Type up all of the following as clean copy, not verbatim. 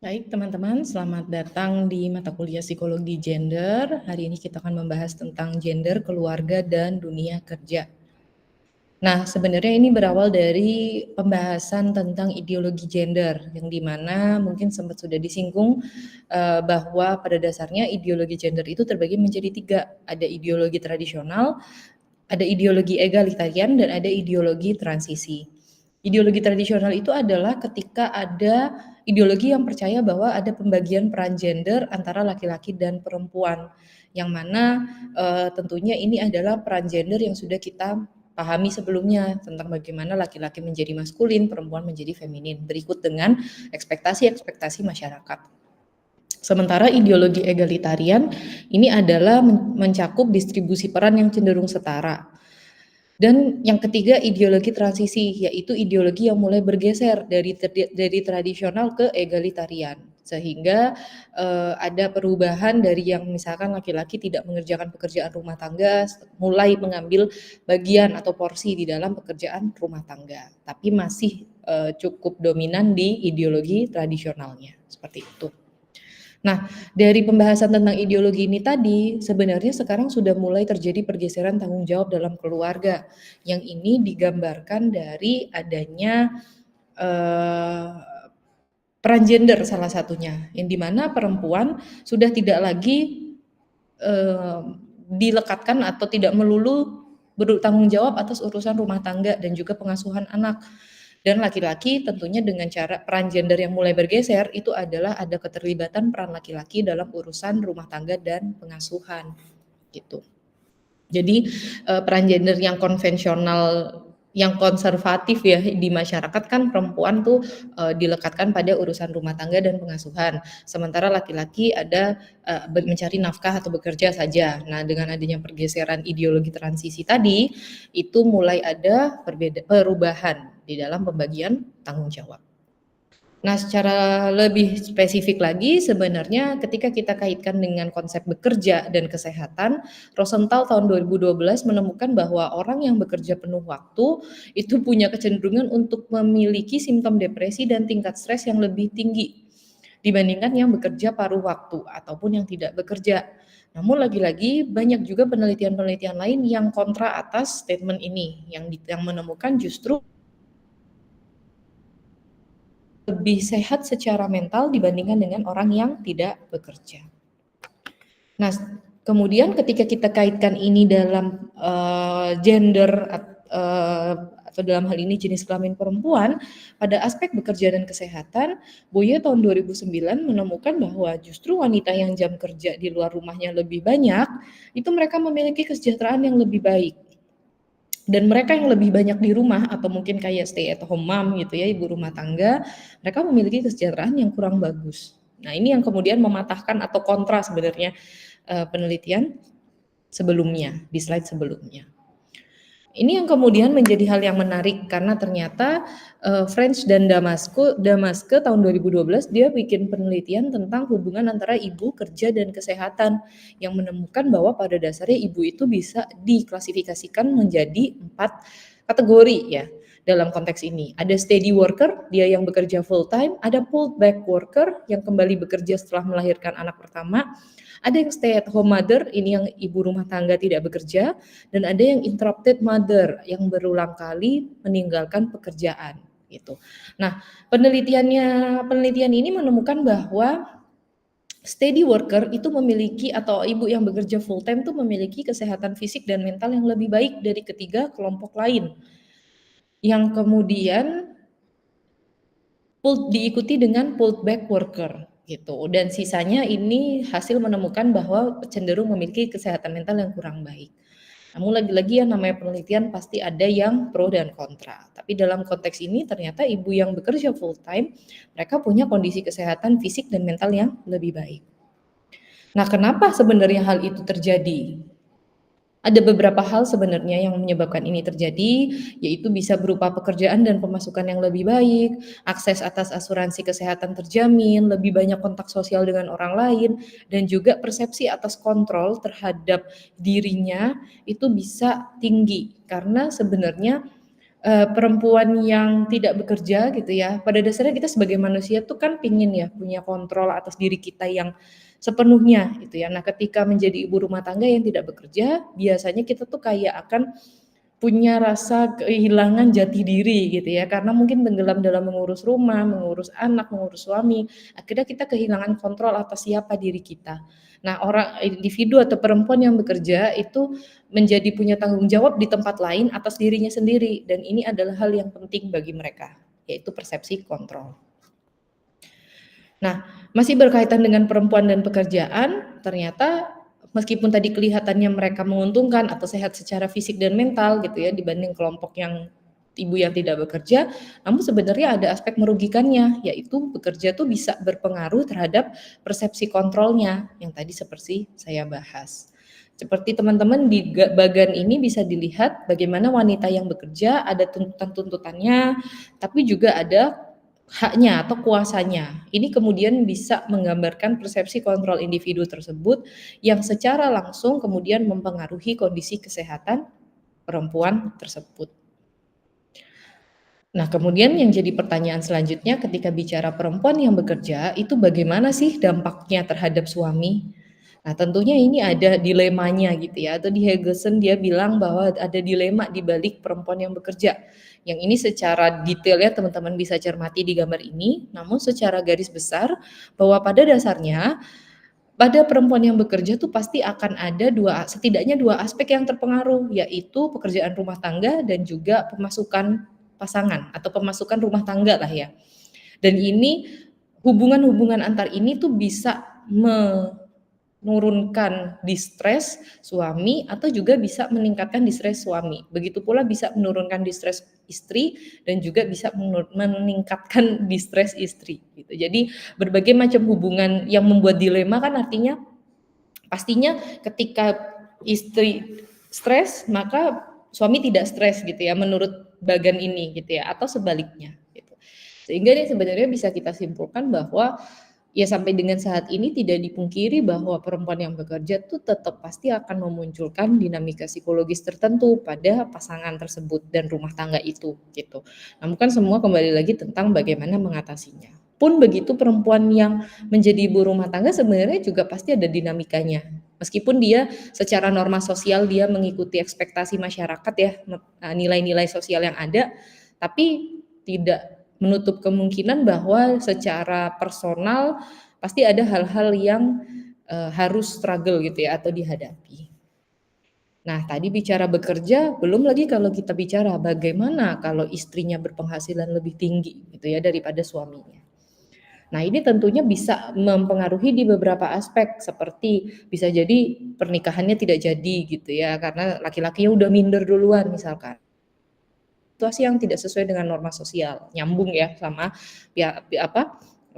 Baik teman-teman, selamat datang di mata kuliah Psikologi Gender. Hari ini kita akan membahas tentang gender, keluarga, dan dunia kerja. Nah, sebenarnya ini berawal dari pembahasan tentang ideologi gender, yang dimana mungkin sempat sudah disinggung bahwa pada dasarnya ideologi gender itu terbagi menjadi 3. Ada ideologi tradisional, ada ideologi egalitarian, dan ada ideologi transisi. Ideologi tradisional itu adalah ketika ada ideologi yang percaya bahwa ada pembagian peran gender antara laki-laki dan perempuan, yang mana tentunya ini adalah peran gender yang sudah kita pahami sebelumnya tentang bagaimana laki-laki menjadi maskulin, perempuan menjadi feminin, berikut dengan ekspektasi-ekspektasi masyarakat. Sementara ideologi egalitarian ini adalah mencakup distribusi peran yang cenderung setara. Dan yang ketiga ideologi transisi, yaitu ideologi yang mulai bergeser dari tradisional ke egalitarian. Sehingga ada perubahan dari yang misalkan laki-laki tidak mengerjakan pekerjaan rumah tangga, mulai mengambil bagian atau porsi di dalam pekerjaan rumah tangga. Tapi masih cukup dominan di ideologi tradisionalnya, seperti itu. Nah, dari pembahasan tentang ideologi ini tadi, sebenarnya sekarang sudah mulai terjadi pergeseran tanggung jawab dalam keluarga. Yang ini digambarkan dari adanya peran gender salah satunya, yang dimana perempuan sudah tidak lagi dilekatkan atau tidak melulu bertanggung jawab atas urusan rumah tangga dan juga pengasuhan anak. Dan laki-laki tentunya dengan cara peran gender yang mulai bergeser itu adalah ada keterlibatan peran laki-laki dalam urusan rumah tangga dan pengasuhan gitu. Jadi peran gender yang konvensional, yang konservatif ya di masyarakat kan perempuan tuh dilekatkan pada urusan rumah tangga dan pengasuhan. Sementara laki-laki ada mencari nafkah atau bekerja saja. Nah, dengan adanya pergeseran ideologi transisi tadi, itu mulai ada perubahan di dalam pembagian tanggung jawab. Nah, secara lebih spesifik lagi sebenarnya ketika kita kaitkan dengan konsep bekerja dan kesehatan, Rosenthal tahun 2012 menemukan bahwa orang yang bekerja penuh waktu itu punya kecenderungan untuk memiliki simptom depresi dan tingkat stres yang lebih tinggi dibandingkan yang bekerja paruh waktu ataupun yang tidak bekerja. Namun lagi-lagi banyak juga penelitian-penelitian lain yang kontra atas statement ini, yang menemukan justru lebih sehat secara mental dibandingkan dengan orang yang tidak bekerja. Nah, kemudian ketika kita kaitkan ini dalam gender atau dalam hal ini jenis kelamin perempuan, pada aspek bekerja dan kesehatan, Boye tahun 2009 menemukan bahwa justru wanita yang jam kerja di luar rumahnya lebih banyak, itu mereka memiliki kesejahteraan yang lebih baik. Dan mereka yang lebih banyak di rumah atau mungkin kayak stay at home mom gitu ya, ibu rumah tangga, mereka memiliki kesejahteraan yang kurang bagus. Nah, ini yang kemudian mematahkan atau kontra sebenarnya penelitian sebelumnya, di slide sebelumnya. Ini yang kemudian menjadi hal yang menarik karena ternyata French dan Damaske tahun 2012 dia bikin penelitian tentang hubungan antara ibu, kerja, dan kesehatan yang menemukan bahwa pada dasarnya ibu itu bisa diklasifikasikan menjadi 4 kategori ya dalam konteks ini. Ada steady worker, dia yang bekerja full time, ada pulled back worker yang kembali bekerja setelah melahirkan anak pertama, ada yang stay at home mother, ini yang ibu rumah tangga tidak bekerja, dan ada yang interrupted mother yang berulang kali meninggalkan pekerjaan gitu. Nah, penelitian ini menemukan bahwa steady worker itu memiliki atau ibu yang bekerja full time itu memiliki kesehatan fisik dan mental yang lebih baik dari ketiga kelompok lain. Yang kemudian diikuti dengan pulled back worker gitu, dan sisanya ini hasil menemukan bahwa cenderung memiliki kesehatan mental yang kurang baik. Namun lagi-lagi yang namanya penelitian pasti ada yang pro dan kontra. Tapi dalam konteks ini ternyata ibu yang bekerja full time, mereka punya kondisi kesehatan fisik dan mental yang lebih baik. Nah, kenapa sebenarnya hal itu terjadi? Ada beberapa hal sebenarnya yang menyebabkan ini terjadi, yaitu bisa berupa pekerjaan dan pemasukan yang lebih baik, akses atas asuransi kesehatan terjamin, lebih banyak kontak sosial dengan orang lain, dan juga persepsi atas kontrol terhadap dirinya itu bisa tinggi. Karena sebenarnya perempuan yang tidak bekerja gitu ya, pada dasarnya kita sebagai manusia tuh kan pingin ya punya kontrol atas diri kita yang sepenuhnya gitu ya. Nah, ketika menjadi ibu rumah tangga yang tidak bekerja, biasanya kita tuh kayak akan punya rasa kehilangan jati diri gitu ya, karena mungkin tenggelam dalam mengurus rumah, mengurus anak, mengurus suami, akhirnya kita kehilangan kontrol atas siapa diri kita. Nah, orang individu atau perempuan yang bekerja itu menjadi punya tanggung jawab di tempat lain atas dirinya sendiri, dan ini adalah hal yang penting bagi mereka, yaitu persepsi kontrol. Nah, masih berkaitan dengan perempuan dan pekerjaan, ternyata meskipun tadi kelihatannya mereka menguntungkan atau sehat secara fisik dan mental gitu ya dibanding kelompok yang ibu yang tidak bekerja, namun sebenarnya ada aspek merugikannya, yaitu bekerja tuh bisa berpengaruh terhadap persepsi kontrolnya yang tadi seperti saya bahas. Seperti teman-teman di bagian ini bisa dilihat bagaimana wanita yang bekerja ada tuntutan-tuntutannya, tapi juga ada haknya atau kuasanya. Ini kemudian bisa menggambarkan persepsi kontrol individu tersebut yang secara langsung kemudian mempengaruhi kondisi kesehatan perempuan tersebut. Nah, kemudian yang jadi pertanyaan selanjutnya ketika bicara perempuan yang bekerja, itu bagaimana sih dampaknya terhadap suami? Nah, tentunya ini ada dilemanya gitu ya, atau di Hegesen dia bilang bahwa ada dilema di balik perempuan yang bekerja. Yang ini secara detailnya teman-teman bisa cermati di gambar ini, namun secara garis besar bahwa pada dasarnya pada perempuan yang bekerja tuh pasti akan ada setidaknya dua aspek yang terpengaruh, yaitu pekerjaan rumah tangga dan juga pemasukan pasangan atau pemasukan rumah tangga lah ya. Dan ini hubungan-hubungan antar ini tuh bisa menurunkan distres suami atau juga bisa meningkatkan distres suami. Begitu pula bisa menurunkan distres istri dan juga bisa meningkatkan distres istri gitu. Jadi berbagai macam hubungan yang membuat dilema kan artinya pastinya ketika istri stres maka suami tidak stres gitu ya menurut bagan ini gitu ya atau sebaliknya gitu. Sehingga ini sebenarnya bisa kita simpulkan bahwa ya sampai dengan saat ini tidak dipungkiri bahwa perempuan yang bekerja tuh tetap pasti akan memunculkan dinamika psikologis tertentu pada pasangan tersebut dan rumah tangga itu gitu. Namun kan semua kembali lagi tentang bagaimana mengatasinya. Pun begitu perempuan yang menjadi ibu rumah tangga sebenarnya juga pasti ada dinamikanya. Meskipun dia secara norma sosial dia mengikuti ekspektasi masyarakat ya, nilai-nilai sosial yang ada, tapi tidak menutup kemungkinan bahwa secara personal pasti ada hal-hal yang harus struggle gitu ya atau dihadapi. Nah, tadi bicara bekerja, belum lagi kalau kita bicara bagaimana kalau istrinya berpenghasilan lebih tinggi gitu ya daripada suaminya. Nah, ini tentunya bisa mempengaruhi di beberapa aspek seperti bisa jadi pernikahannya tidak jadi gitu ya karena laki-lakinya udah minder duluan misalkan. Situasi yang tidak sesuai dengan norma sosial, nyambung ya sama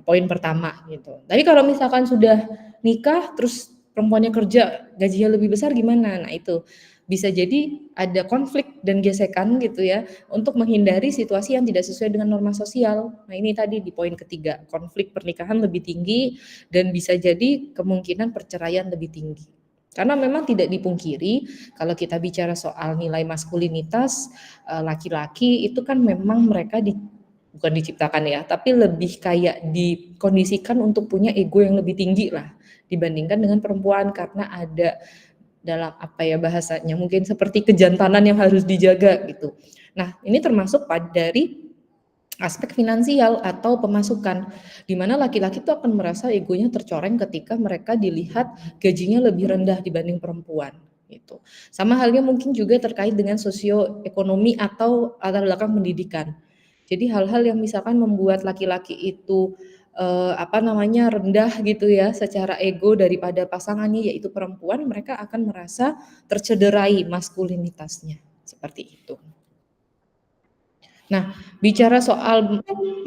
poin pertama gitu. Tapi kalau misalkan sudah nikah terus perempuannya kerja, gajinya lebih besar gimana? Nah itu, bisa jadi ada konflik dan gesekan gitu ya, untuk menghindari situasi yang tidak sesuai dengan norma sosial. Nah ini tadi di poin ketiga, konflik pernikahan lebih tinggi dan bisa jadi kemungkinan perceraian lebih tinggi. Karena memang tidak dipungkiri kalau kita bicara soal nilai maskulinitas, laki-laki itu kan memang mereka bukan diciptakan ya, tapi lebih kayak dikondisikan untuk punya ego yang lebih tinggi lah dibandingkan dengan perempuan karena ada dalam apa ya bahasanya mungkin seperti kejantanan yang harus dijaga gitu. Nah, ini termasuk dari aspek finansial atau pemasukan, di mana laki-laki itu akan merasa egonya tercoreng ketika mereka dilihat gajinya lebih rendah dibanding perempuan gitu. Sama halnya mungkin juga terkait dengan sosioekonomi atau latar belakang pendidikan. Jadi hal-hal yang misalkan membuat laki-laki itu rendah gitu ya secara ego daripada pasangannya yaitu perempuan, mereka akan merasa tercederai maskulinitasnya seperti itu. Nah,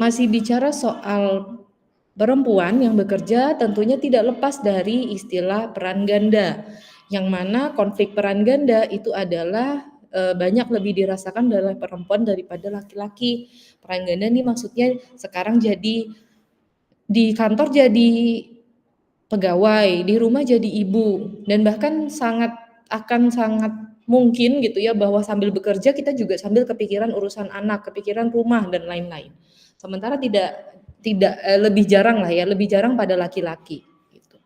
masih bicara soal perempuan yang bekerja tentunya tidak lepas dari istilah peran ganda, yang mana konflik peran ganda itu adalah banyak lebih dirasakan oleh perempuan daripada laki-laki. Peran ganda nih maksudnya sekarang jadi di kantor jadi pegawai, di rumah jadi ibu, dan bahkan sangat mungkin gitu ya bahwa sambil bekerja kita juga sambil kepikiran urusan anak, kepikiran rumah dan lain-lain. Sementara tidak lebih jarang lah ya, lebih jarang pada laki-laki gitu.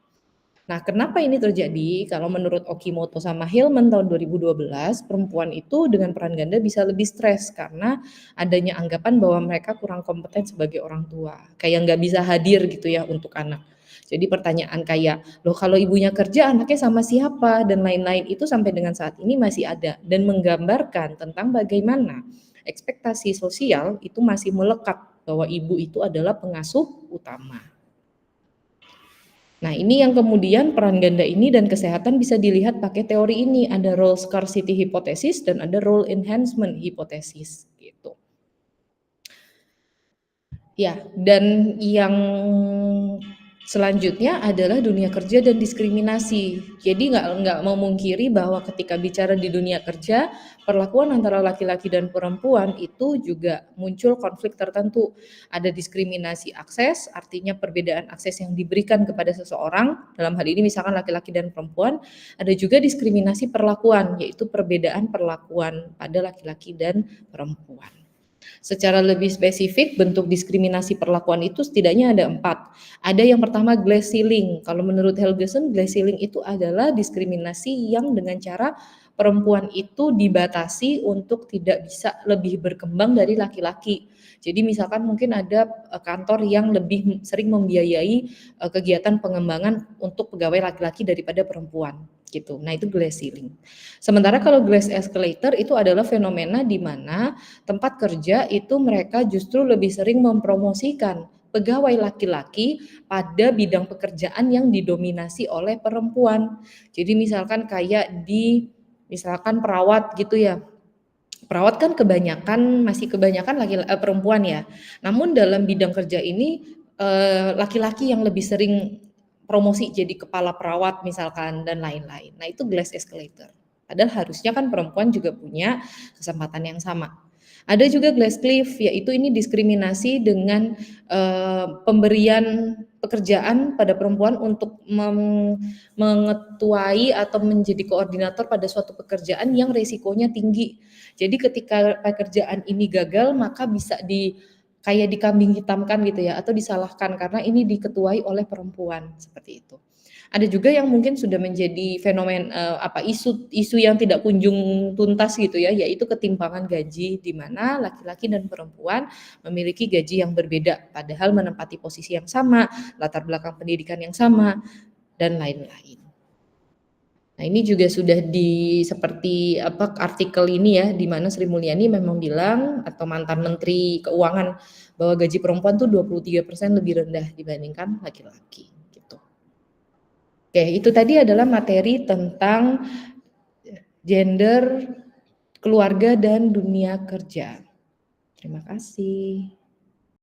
Nah, kenapa ini terjadi? Kalau menurut Okimoto sama Hillman tahun 2012, perempuan itu dengan peran ganda bisa lebih stres karena adanya anggapan bahwa mereka kurang kompeten sebagai orang tua, kayak nggak bisa hadir gitu ya untuk anak. Jadi pertanyaan kayak, loh kalau ibunya kerja anaknya sama siapa dan lain-lain itu sampai dengan saat ini masih ada dan menggambarkan tentang bagaimana ekspektasi sosial itu masih melekat bahwa ibu itu adalah pengasuh utama. Nah, ini yang kemudian peran ganda ini dan kesehatan bisa dilihat pakai teori ini, ada role scarcity hypothesis dan ada role enhancement hypothesis gitu. Ya, dan yang selanjutnya adalah dunia kerja dan diskriminasi. Jadi nggak mau mungkiri bahwa ketika bicara di dunia kerja, perlakuan antara laki-laki dan perempuan itu juga muncul konflik tertentu. Ada diskriminasi akses, artinya perbedaan akses yang diberikan kepada seseorang, dalam hal ini misalkan laki-laki dan perempuan. Ada juga diskriminasi perlakuan, yaitu perbedaan perlakuan pada laki-laki dan perempuan. Secara lebih spesifik, bentuk diskriminasi perlakuan itu setidaknya ada 4. Ada yang pertama glass ceiling. Kalau menurut Helgesen, glass ceiling itu adalah diskriminasi yang dengan cara perempuan itu dibatasi untuk tidak bisa lebih berkembang dari laki-laki. Jadi misalkan mungkin ada kantor yang lebih sering membiayai kegiatan pengembangan untuk pegawai laki-laki daripada perempuan gitu. Nah, itu glass ceiling. Sementara kalau glass escalator itu adalah fenomena di mana tempat kerja itu mereka justru lebih sering mempromosikan pegawai laki-laki pada bidang pekerjaan yang didominasi oleh perempuan. Jadi misalkan kayak misalkan perawat gitu ya. Perawat kan masih kebanyakan perempuan ya. Namun dalam bidang kerja ini laki-laki yang lebih sering promosi jadi kepala perawat misalkan dan lain-lain. Nah, itu glass escalator. Padahal harusnya kan perempuan juga punya kesempatan yang sama. Ada juga glass cliff, yaitu ini diskriminasi dengan pemberian pekerjaan pada perempuan untuk mengetuai atau menjadi koordinator pada suatu pekerjaan yang resikonya tinggi. Jadi ketika pekerjaan ini gagal, maka bisa kayak dikambing hitamkan gitu ya, atau disalahkan karena ini diketuai oleh perempuan, seperti itu. Ada juga yang mungkin sudah menjadi isu yang tidak kunjung tuntas gitu ya, yaitu ketimpangan gaji di mana laki-laki dan perempuan memiliki gaji yang berbeda padahal menempati posisi yang sama, latar belakang pendidikan yang sama dan lain-lain. Nah, ini juga sudah seperti artikel ini ya, di mana Sri Mulyani memang bilang atau mantan Menteri Keuangan bahwa gaji perempuan tuh 23% lebih rendah dibandingkan laki-laki gitu. Oke, itu tadi adalah materi tentang gender, keluarga dan dunia kerja. Terima kasih.